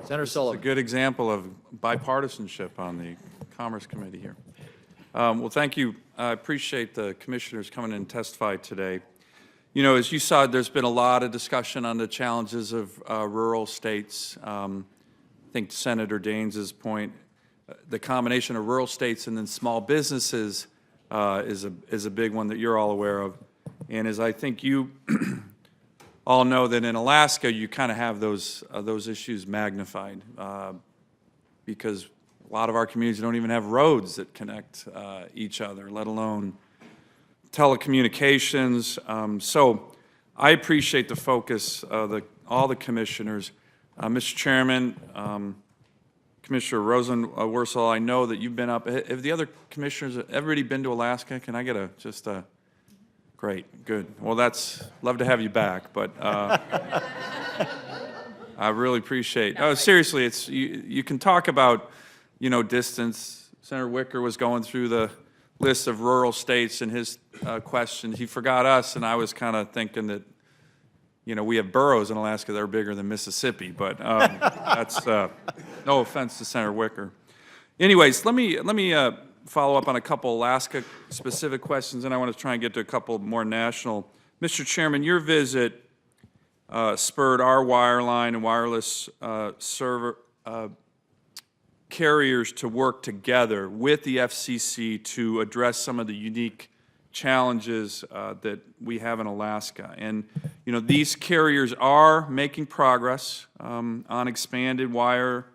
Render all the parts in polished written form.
Senator It's a Sullivan. good example of bipartisanship on the Commerce Committee here. Well, thank you. I appreciate the commissioners coming in and testify today. You know, as you saw, there's been a lot of discussion on the challenges of rural states. I think Senator Daines's point, the combination of rural states and then small businesses is a big one that you're all aware of. And as I think you all know, that in Alaska you kind of have those issues magnified because a lot of our communities don't even have roads that connect each other, let alone telecommunications. So I appreciate the focus of all the commissioners. Mr. Chairman, Commissioner Rosenworcel, I know that you've been up. Have the other commissioners, everybody been to Alaska? Can I get just a, great, good. Well, love to have you back, but I really appreciate, seriously, you can talk about, you know, distance. Senator Wicker was going through the list of rural states in his question. He forgot us, and I was kind of thinking that, you know, we have boroughs in Alaska that are bigger than Mississippi, but that's no offense to Senator Wicker. Anyways, let me follow up on a couple Alaska-specific questions, and I want to try and get to a couple more national. Mr. Chairman, your visit spurred our wireline and wireless server carriers to work together with the FCC to address some of the unique challenges that we have in Alaska. And, you know, these carriers are making progress on expanded wired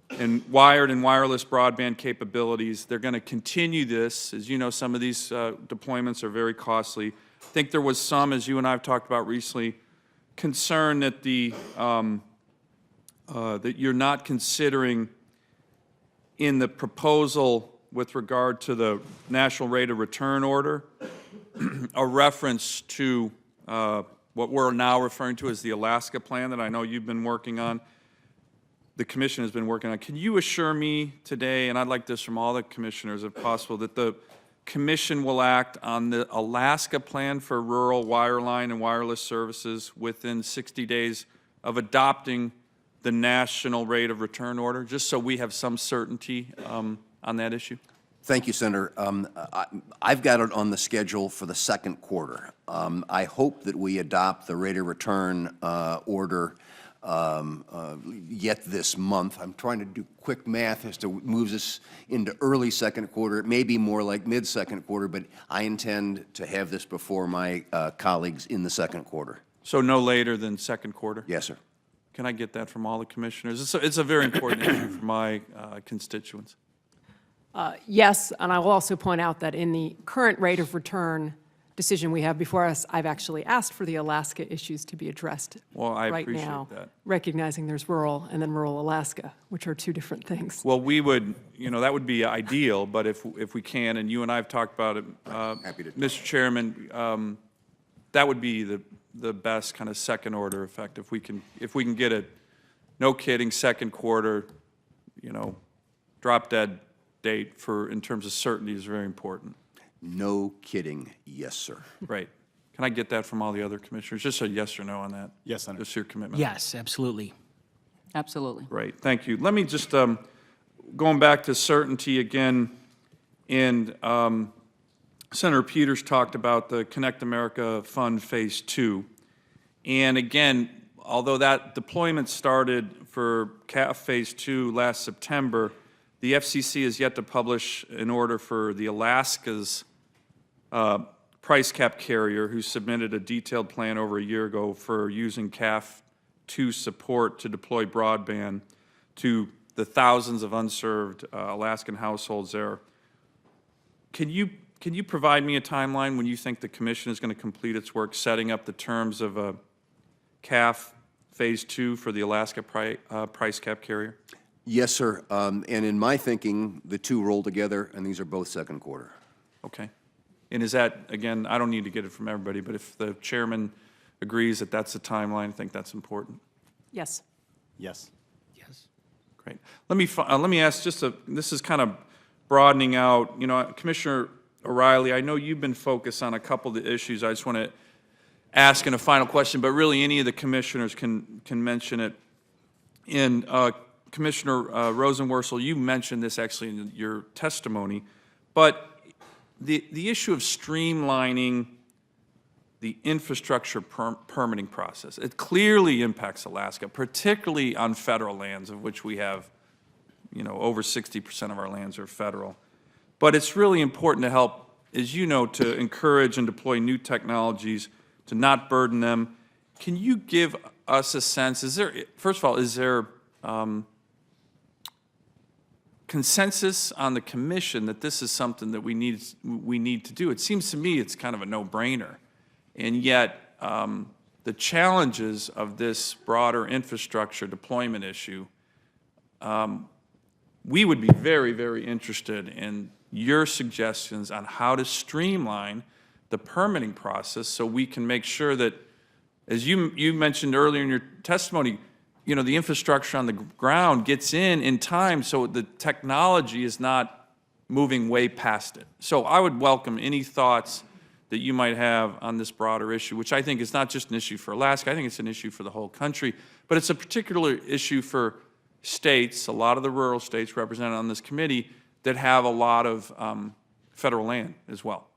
and wireless broadband capabilities. They're going to continue this. As you know, some of these deployments are very costly. I think there was some, as you and I have talked about recently, concern that that you're not considering in the proposal with regard to the national rate of return order a reference to what we're now referring to as the Alaska plan that I know you've been working on, the commission has been working on. Can you assure me today, and I'd like this from all the commissioners if possible, that the commission will act on the Alaska plan for rural wireline and wireless services within 60 days of adopting the national rate of return order, just so we have some certainty on that issue? Thank you, Senator. I've got it on the schedule for the second quarter. I hope that we adopt the rate of return order yet this month. I'm trying to do quick math as to what moves us into early second quarter. It may be more like mid-second quarter, but I intend to have this before my colleagues in the second quarter. So no later than second quarter? Yes, sir. Can I get that from all the commissioners? It's a very important issue for my constituents. Yes, and I will also point out that in the current rate of return decision we have before us, I've actually asked for the Alaska issues to be addressed right now, that. recognizing there's rural and then rural Alaska, which are two different things. Well, we would, you know, that would be ideal, but if we can, and you and I have talked about it, Happy to. Mr. Chairman, that would be the best kind of second order effect. If we can get a, no kidding, second quarter, you know, drop dead date in terms of certainty is very important. No kidding. Yes, sir. Right. Can I get that from all the other commissioners? Just a yes or no on that. Yes, Senator. Just your commitment. Yes, absolutely. Absolutely. Great. Thank you. Let me just, going back to certainty again, and Senator Peters talked about the Connect America Fund Phase 2. And again, although that deployment started for CAF Phase 2 last September, the FCC has yet to publish an order for the Alaska's price cap carrier, who submitted a detailed plan over a year ago for using CAF 2 support to deploy broadband to the thousands of unserved Alaskan households there. Can you provide me a timeline when you think the commission is going to complete its work setting up the terms of a CAF Phase 2 for the Alaska price cap carrier? Yes, sir. And in my thinking, the two roll together, and these are both second quarter. Okay. And is that, again, I don't need to get it from everybody, but if the chairman agrees that that's the timeline, I think that's important. Yes. Yes. Yes. Great. Let me ask this is kind of broadening out, you know, Commissioner O'Reilly, I know you've been focused on a couple of the issues. I just want to ask in a final question, but really any of the commissioners can mention it. And Commissioner Rosenworcel, you mentioned this actually in your testimony, but the issue of streamlining the infrastructure permitting process, it clearly impacts Alaska, particularly on federal lands, of which we have, you know, over 60% of our lands are federal. But it's really important to help, as you know, to encourage and deploy new technologies, to not burden them. Can you give us a sense, is there, first of all, is there consensus on the commission that this is something that we need to do? It seems to me it's kind of a no-brainer. And yet, the challenges of this broader infrastructure deployment issue, we would be very, very interested in your suggestions on how to streamline the permitting process so we can make sure that, as you mentioned earlier in your testimony, you know, the infrastructure on the ground gets in time so the technology is not moving way past it. So I would welcome any thoughts that you might have on this broader issue, which I think is not just an issue for Alaska, I think it's an issue for the whole country, but it's a particular issue for states, a lot of the rural states represented on this committee, that have a lot of federal land as well.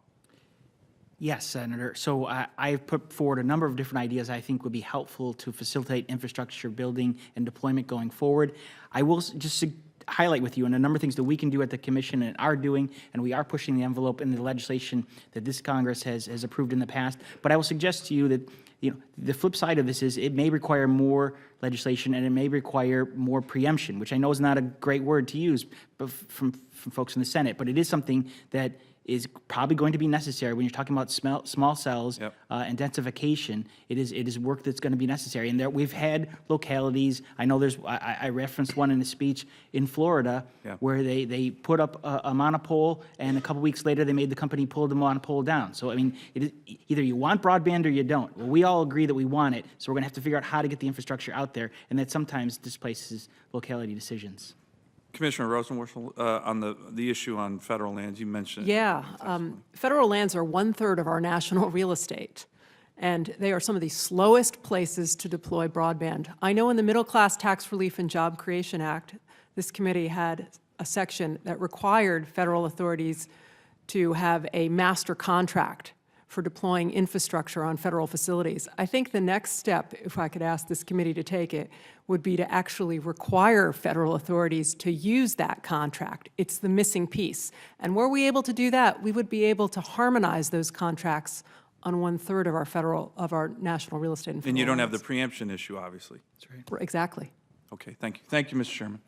Yes, Senator. So I've put forward a number of different ideas I think would be helpful to facilitate infrastructure building and deployment going forward. I will just highlight with you and a number of things that we can do at the Commission and are doing, and we are pushing the envelope in the legislation that this Congress has approved in the past. But I will suggest to you that, you know, the flip side of this is it may require more legislation and it may require more preemption, which I know is not a great word to use from folks in the Senate, but it is something that is probably going to be necessary when you're talking about small cells. Yep. And densification. It is work that's going to be necessary. And there, we've had localities. I know there's. I referenced one in a speech in Florida, yeah, where they put up a monopole, and a couple weeks later they made the company pull the monopole down. So I mean, it is, either you want broadband or you don't. Well, we all agree that we want it. So we're going to have to figure out how to get the infrastructure out there, and that sometimes displaces locality decisions. Commissioner Rosenworcel, on the issue on federal lands, you mentioned it. Yeah, federal lands are 1/3 of our national real estate, and they are some of the slowest places to deploy broadband. I know in the Middle Class Tax Relief and Job Creation Act, this committee had a section that required federal authorities to have a master contract for deploying infrastructure on federal facilities. I think the next step, if I could ask this committee to take it, would be to actually require federal authorities to use that contract. It's the missing piece. And were we able to do that, we would be able to harmonize those contracts on 1/3 of our national real estate and federal And you don't have the lands. preemption issue, obviously. That's right. Exactly. Okay, thank you. Thank you, Mr. Chairman.